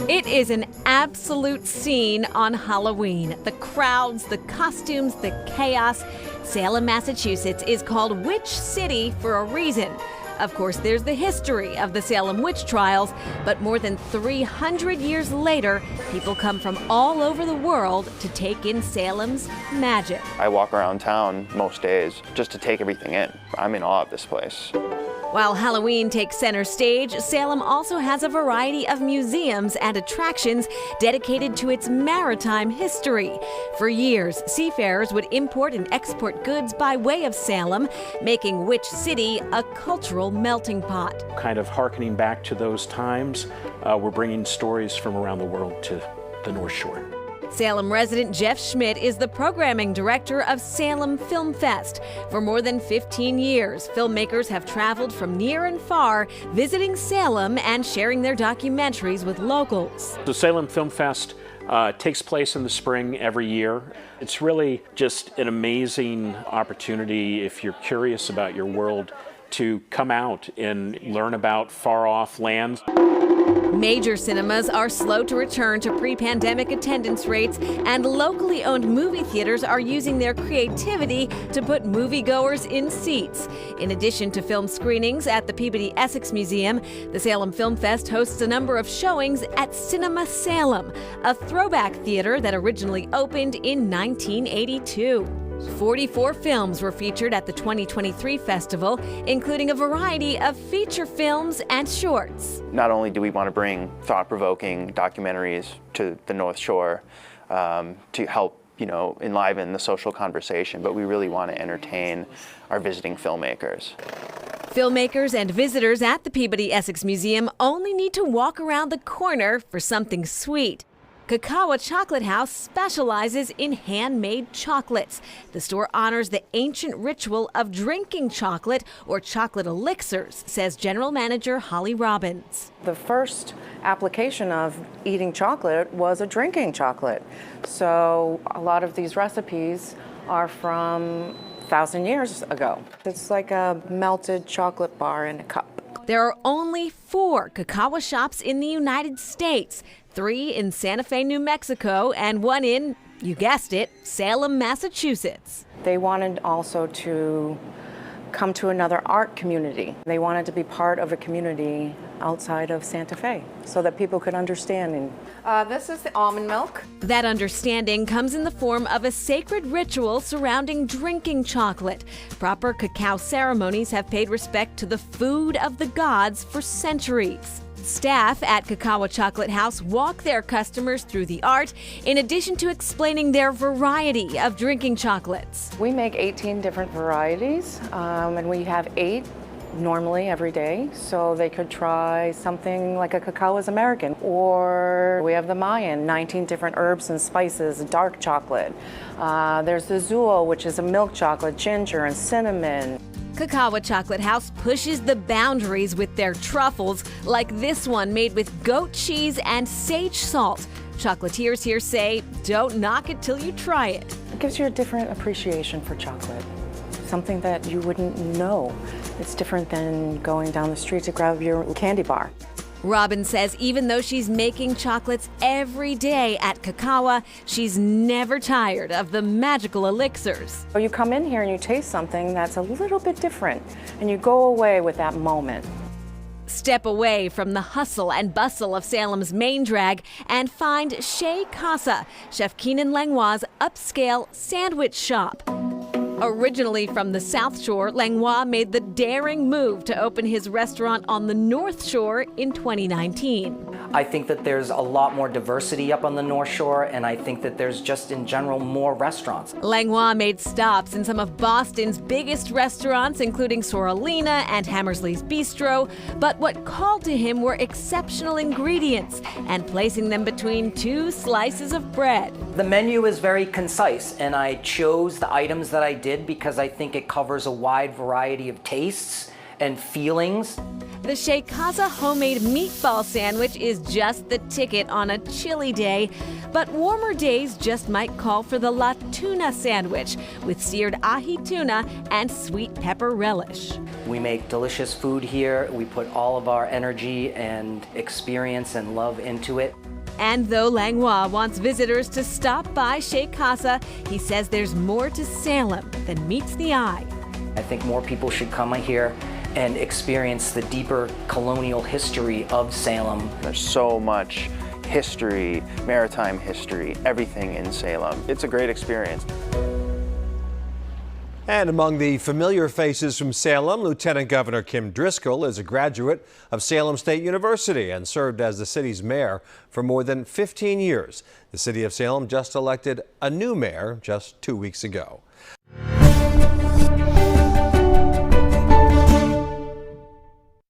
It is an absolute scene on Halloween. The crowds, the costumes, the chaos. Salem, Massachusetts is called Witch City for a reason. Of course, there's the history of the Salem witch trials, but more than 300 years later, people come from all over the world to take in Salem's magic. I walk around town most days just to take everything in. I'm in awe of this place. While Halloween takes center stage, Salem also has a variety of museums and attractions dedicated to its maritime history. For years, seafarers would import and export goods by way of Salem, making Witch City a cultural melting pot. Kind of hearkening back to those times, we're bringing stories from around the world to the North Shore. Salem resident Jeff Schmidt is the programming director of Salem Film Fest. For more than 15 years, filmmakers have traveled from near and far, visiting Salem and sharing their documentaries with locals. The Salem Film Fest takes place in the spring every year. It's really just an amazing opportunity if you're curious about your world to come out and learn about far-off lands. Major cinemas are slow to return to pre-pandemic attendance rates, and locally owned movie theaters are using their creativity to put moviegoers in seats. In addition to film screenings at the Peabody Essex Museum, the Salem Film Fest hosts a number of showings at Cinema Salem, a throwback theater that originally opened in 1982. 44 films were featured at the 2023 festival, including a variety of feature films and shorts. Not only do we want to bring thought-provoking documentaries to the North Shore to help, enliven the social conversation, but we really want to entertain our visiting filmmakers. Filmmakers and visitors at the Peabody Essex Museum only need to walk around the corner for something sweet. Kakawa Chocolate House specializes in handmade chocolates. The store honors the ancient ritual of drinking chocolate or chocolate elixirs, says General Manager Holly Robbins. The first application of eating chocolate was a drinking chocolate. So a lot of these recipes are from 1,000 years ago. It's like a melted chocolate bar in a cup. There are only 4 Kakawa shops in the United States, 3 in Santa Fe, New Mexico, and 1 in, you guessed it, Salem, Massachusetts. They wanted also to come to another art community. They wanted to be part of a community outside of Santa Fe so that people could understand. This is the almond milk. That understanding comes in the form of a sacred ritual surrounding drinking chocolate. Proper cacao ceremonies have paid respect to the food of the gods for centuries. Staff at Kakawa Chocolate House walk their customers through the art, in addition to explaining their variety of drinking chocolates. We make 18 different varieties, and we have 8 normally every day, so they could try something like a Cacao is American. Or we have the Mayan, 19 different herbs and spices, dark chocolate. There's the Zuo, which is a milk chocolate, ginger and cinnamon. Kakawa Chocolate House pushes the boundaries with their truffles, like this one made with goat cheese and sage salt. Chocolatiers here say, don't knock it till you try it. It gives you a different appreciation for chocolate, something that you wouldn't know. It's different than going down the street to grab your candy bar. Robin says even though she's making chocolates every day at Kakawa, she's never tired of the magical elixirs. So you come in here and you taste something that's a little bit different, and you go away with that moment. Step away from the hustle and bustle of Salem's main drag and find Chez Casa, Chef Keenan Langlois' upscale sandwich shop. Originally from the South Shore, Langlois made the daring move to open his restaurant on the North Shore in 2019. I think that there's a lot more diversity up on the North Shore, and I think that there's just in general more restaurants. Langlois made stops in some of Boston's biggest restaurants, including Sorolina and Hammersley's Bistro, but what called to him were exceptional ingredients and placing them between 2 slices of bread. The menu is very concise, and I chose the items that I did because I think it covers a wide variety of tastes and feelings. The Chez Casa homemade meatball sandwich is just the ticket on a chilly day, but warmer days just might call for the La Tuna sandwich with seared ahi tuna and sweet pepper relish. We make delicious food here. We put all of our energy and experience and love into it. And though Langlois wants visitors to stop by Chez Casa, he says there's more to Salem than meets the eye. I think more people should come here and experience the deeper colonial history of Salem. There's so much history, maritime history, everything in Salem. It's a great experience. And among the familiar faces from Salem, Lieutenant Governor Kim Driscoll is a graduate of Salem State University and served as the city's mayor for more than 15 years. The city of Salem just elected a new mayor just 2 weeks ago.